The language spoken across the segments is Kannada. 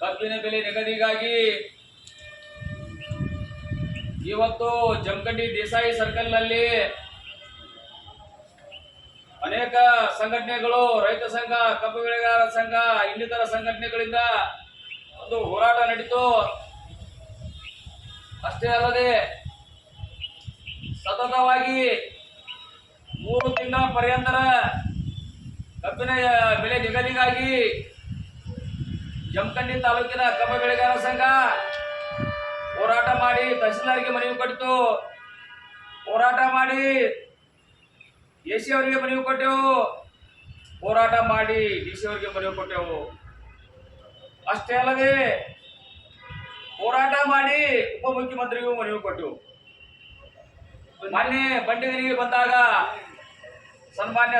ಕಬ್ಬಿನ ಬೆಲೆ ನಿಗದಿಗಾಗಿ ಇವತ್ತು ಜಮಖಂಡಿ ದೇಸಾಯಿ ಸರ್ಕಲ್ನಲ್ಲಿ ಅನೇಕ ಸಂಘಟನೆಗಳು, ರೈತ ಸಂಘ, ಕಬ್ಬು ಬೆಳೆಗಾರರ ಸಂಘ, ಇನ್ನಿತರ ಸಂಘಟನೆಗಳಿಂದ ಒಂದು ಹೋರಾಟ ನಡೀತು. ಅಷ್ಟೇ ಅಲ್ಲದೆ ಸತತವಾಗಿ 3 ತಿಂಗಳ ಪರ್ಯಂತರ ಕಬ್ಬಿನ ಬೆಲೆ ನಿಗದಿಗಾಗಿ ಜಮಖಂಡಿ ತಾಲೂಕಿನ ಕಬ್ಬು ಬೆಳೆಗಾರರ ಸಂಘ ಹೋರಾಟ ಮಾಡಿ ತಹಸೀಲ್ದಾರ್ಗೆ ಮನವಿ ಕೊಟ್ಟಿತು. ಹೋರಾಟ ಮಾಡಿ ಎಸಿ ಅವರಿಗೆ ಮನವಿ ಕೊಟ್ಟೆವು, ಹೋರಾಟ ಮಾಡಿ ಡಿಸಿ ಅವರಿಗೆ ಮನವಿ ಕೊಟ್ಟೆವು. ಅಷ್ಟೇ ಅಲ್ಲದೆ ಹೋರಾಟ ಮಾಡಿ ಉಪಮುಖ್ಯಮಂತ್ರಿಗೂ ಮನವಿ ಕೊಟ್ಟೆವು. ಮೊನ್ನೆ ಬಂಡಿಗರಿಗೆ ಬಂದಾಗ ಸನ್ಮಾನ್ಯ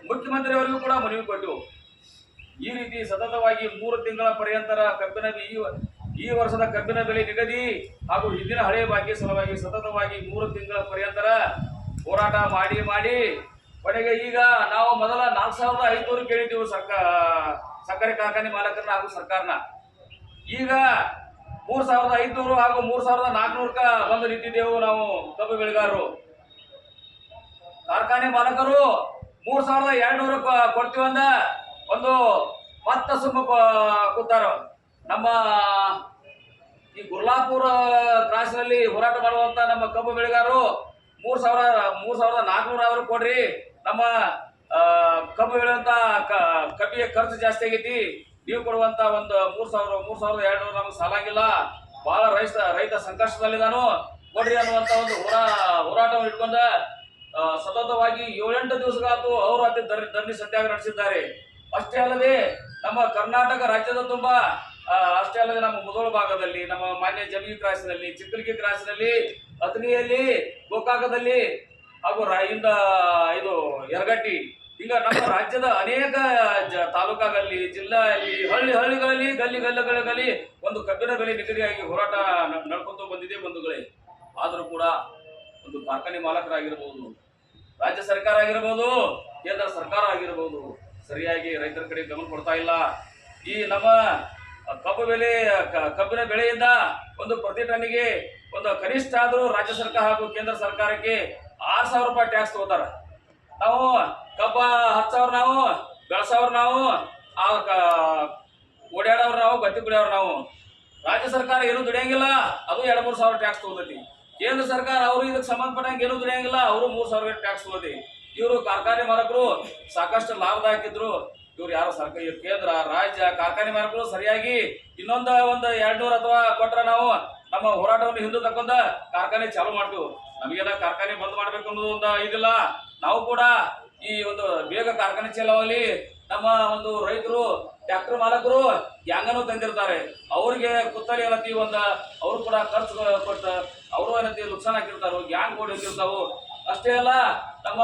ಮುಖ್ಯಮಂತ್ರಿ ಅವರಿಗೂ ಕೂಡ ಮನವಿ ಕೊಟ್ಟೆವು. ಈ ರೀತಿ ಸತತವಾಗಿ 3 ತಿಂಗಳ ಪರ್ಯಂತರ ಈ ವರ್ಷದ ಕಬ್ಬಿನ ಬೆಲೆ ನಿಗದಿ ಹಾಗೂ ಹಿಂದಿನ ಹಳೆಯ ಬಾಕಿ ಸಲುವಾಗಿ ಸತತವಾಗಿ 3 ತಿಂಗಳ ಪರ್ಯಂತರ ಹೋರಾಟ ಮಾಡಿ ಮಾಡಿ ಕೊನೆಗೆ ಈಗ ನಾವು ಮೊದಲ 4,500 ಕೇಳಿದ್ದೀವಿ ಸಕ್ಕರೆ ಕಾರ್ಖಾನೆ ಮಾಲಕರನ್ನ ಹಾಗೂ ಸರ್ಕಾರನ. ಈಗ 3,500 ಹಾಗೂ 3,400ಕ್ಕೆ ಬಂದು ನಿಂತಿದ್ದೆವು. ನಾವು ಕಬ್ಬು ಬೆಳೆಗಾರರು, ಕಾರ್ಖಾನೆ ಮಾಲಕರು 3,200 ಕೊಡ್ತೀವಂದ ಒಂದು ಮತ್ತೆ ಸುಮ್ಮ ಕೂತಾರ. ನಮ್ಮ ಈ ಗುರ್ಲಾಪುರ ಕ್ರಾಸ್ನಲ್ಲಿ ಹೋರಾಟ ಮಾಡುವಂತ ನಮ್ಮ ಕಬ್ಬು ಬೆಳೆಗಾರರು 3,400 ಕೊಡ್ರಿ, ನಮ್ಮ ಕಬ್ಬು ಬೆಳೆಯುವಂತ ಕಬ್ಬಿಗೆ ಖರ್ಚು ಜಾಸ್ತಿ ಆಗೈತಿ, ನೀವು ಕೊಡುವಂತ ಒಂದು 3,200 ನಮ್ಗೆ ಸಾಲಾಗಿಲ್ಲ, ಬಹಳ ರೈತ ಸಂಕಷ್ಟದಲ್ಲಿದ್ದಾನು, ಕೊಡ್ರಿ ಅನ್ನುವಂತ ಒಂದು ಹೋರಾಟವನ್ನು ಇಟ್ಕೊಂಡ ಸತತವಾಗಿ 7-8 ದಿವಸಗಳಾತು ಅವರು ಅತಿ ಧರಣಿ ಸತ್ಯಾಗ್ರಹ ನಡೆಸಿದ್ದಾರೆ. ಅಷ್ಟೇ ಅಲ್ಲದೆ ನಮ್ಮ ಕರ್ನಾಟಕ ರಾಜ್ಯದ ತುಂಬಾ ಅಷ್ಟೇ ಅಲ್ಲದೆ ನಮ್ಮ ಮುಧೋಳ ಭಾಗದಲ್ಲಿ, ನಮ್ಮ ಮಾನ್ಯ ಜಮಗಿ ಕ್ರಾಸ್ನಲ್ಲಿ, ಚಿಕ್ಕಲಿಗಿ ಕ್ರಾಸ್ನಲ್ಲಿ, ಅತನಿಯಲ್ಲಿ, ಗೋಕಾಕದಲ್ಲಿ ಹಾಗೂ ಇದು ಯರಗಟ್ಟಿ, ಈಗ ನಮ್ಮ ರಾಜ್ಯದ ಅನೇಕ ತಾಲೂಕಾಗಲ್ಲಿ, ಜಿಲ್ಲೆಯಲ್ಲಿ, ಹಳ್ಳಿಗಳಲ್ಲಿ, ಗಲ್ಲಿಗಳಲ್ಲಿ ಒಂದು ಕಬ್ಬಿನ ಬೆಲೆ ನಿಗದಿಯಾಗಿ ಹೋರಾಟ ನಡ್ಕೊಂತ ಬಂದಿದೆ ಬಂಧುಗಳೇ. ಆದರೂ ಕೂಡ ಒಂದು ಕಾರ್ಖಾನೆ ಮಾಲಕರಾಗಿರ್ಬೋದು, ರಾಜ್ಯ ಸರ್ಕಾರ ಆಗಿರ್ಬೋದು, ಕೇಂದ್ರ ಸರ್ಕಾರ ಆಗಿರ್ಬೋದು ಸರಿಯಾಗಿ ರೈತರ ಕಡೆ ಗಮನ ಕೊಡ್ತಾ ಇಲ್ಲ. ಈ ನಮ್ಮ ಕಬ್ಬಿನ ಬೆಳೆಯಿಂದ ಒಂದು ಪ್ರತಿ ಟನ್ನಿಗೆ ಒಂದು ಕನಿಷ್ಠ ಆದರೂ ರಾಜ್ಯ ಸರ್ಕಾರ ಹಾಗೂ ಕೇಂದ್ರ ಸರ್ಕಾರಕ್ಕೆ 6,000 ರೂಪಾಯಿ ಟ್ಯಾಕ್ಸ್ ತಗೋತಾರ. ನಾವು ಕಬ್ಬ 10,000 ನಾವು ಬೆಳೆಸೋರು, ನಾವು ಓಡಾಡೋರು, ನಾವು ಗದ್ದೆ ಕುಡಿಯೋರು, ನಾವು ರಾಜ್ಯ ಸರ್ಕಾರ ಏನು ದುಡಿಯಂಗಿಲ್ಲ, ಅದು 2-3 ಸಾವಿರ ಟ್ಯಾಕ್ಸ್ ತಗೋತೈತಿ. ಕೇಂದ್ರ ಸರ್ಕಾರ ಅವರು ಇದಕ್ಕೆ ಸಂಬಂಧಪಟ್ಟಂಗೆ ಏನು ದುಡಿಯಂಗಿಲ್ಲ, ಅವರು 3,000 ಟ್ಯಾಕ್ಸ್ ತಗೋತಿ. ಇವರು ಕಾರ್ಖಾನೆ ಮಾಲಕರು ಸಾಕಷ್ಟು ಲಾಭದಾಯಕಿದ್ರು. ಇವ್ರು ಯಾರು ಸರ್ಕಾರ, ಕೇಂದ್ರ ರಾಜ್ಯ ಕಾರ್ಖಾನೆ ಮಾಲಕರು ಸರಿಯಾಗಿ ಇನ್ನೊಂದು 200 ಅಥವಾ ಕೊಟ್ರೆ ನಾವು ನಮ್ಮ ಹೋರಾಟವನ್ನು ಹಿಂದೆ ತಕ್ಕೊಂಡ ಕಾರ್ಖಾನೆ ಚಾಲು ಮಾಡ್ತೀವಿ. ನಮಗೆಲ್ಲ ಕಾರ್ಖಾನೆ ಬಂದ್ ಮಾಡ್ಬೇಕು ಅನ್ನೋದು ಒಂದು ಇದಿಲ್ಲ. ನಾವು ಕೂಡ ಈ ಒಂದು ಬೇಗ ಕಾರ್ಖಾನೆ ಚಾಲುವಲ್ಲಿ ನಮ್ಮ ಒಂದು ರೈತರು, ಟ್ರ್ಯಾಕ್ಟರ್ ಮಾಲಕರು ಗ್ಯಾಂಗನ್ನು ತಂದಿರ್ತಾರೆ. ಅವ್ರಿಗೆ ಕುತ್ತಲಿ ಏನತಿ ಅವರು ಕೂಡ ಖರ್ಚು ಕೊಟ್ಟು ಅವರು ಏನತಿ ನುಕ್ಸಾನ್ ಹಾಕಿರ್ತಾರೋ, ಗ್ಯಾಂಗ್ ಬೋರ್ಡ್ ಇರ್ತಾವು. ಅಷ್ಟೇ ಅಲ್ಲ, ನಮ್ಮ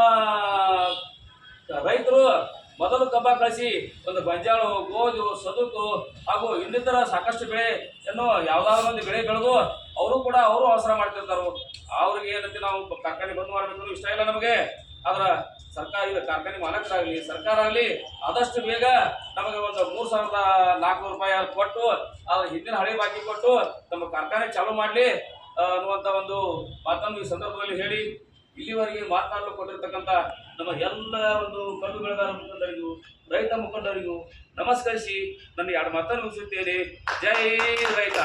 ರೈತರು ಮೊದಲು ಕಬ್ಬ ಕಳಿಸಿ ಒಂದು ಗೊಂಜಾಳು, ಗೋಧು, ಸದುಕು ಹಾಗೂ ಇನ್ನಿತರ ಸಾಕಷ್ಟು ಬೆಳೆ ಯಾವ್ದಾದ್ರು ಒಂದು ಬೆಳೆ ಬೆಳೆದು ಅವರು ಅವಸರ ಮಾಡ್ತಿರ್ತಾರೋ. ಅವ್ರಿಗೆ ಏನಂತ ನಾವು ಕಾರ್ಖಾನೆ ಬಂದ್ ಮಾಡ್ಬೇಕು ಇಷ್ಟ ಇಲ್ಲ ನಮಗೆ. ಆದ್ರ ಸರ್ಕಾರ, ಈಗ ಕಾರ್ಖಾನೆ ಮಾಲಕರಾಗಲಿ ಸರ್ಕಾರ ಆಗಲಿ ಆದಷ್ಟು ಬೇಗ ನಮಗೆ ಒಂದು 3,400 ರೂಪಾಯಿ ಕೊಟ್ಟು ಅದ್ರ ಹಿಂದಿನ ಹಳೆ ಬಾಕಿ ಕೊಟ್ಟು ನಮ್ಮ ಕಾರ್ಖಾನೆ ಚಾಲೂ ಮಾಡಲಿ ಅನ್ನುವಂಥ ಒಂದು ಮಾತನ್ನು ಈ ಸಂದರ್ಭದಲ್ಲಿ ಹೇಳಿ, ಇಲ್ಲಿವರೆಗೆ ಮಾತನಾಡಲು ಕೊಟ್ಟಿರ್ತಕ್ಕಂಥ ನಮ್ಮ ಎಲ್ಲ ಒಂದು ಕಬ್ಬು ಬೆಳೆಗಾರ ಮುಖಂಡರಿಗೂ, ರೈತ ಮುಖಂಡರಿಗೂ ನಮಸ್ಕರಿಸಿ ನನ್ನ 2 ಮಾತನ್ನು ಮುಗಿಸುತ್ತೇನೆ. ಜೈ ರೈತ.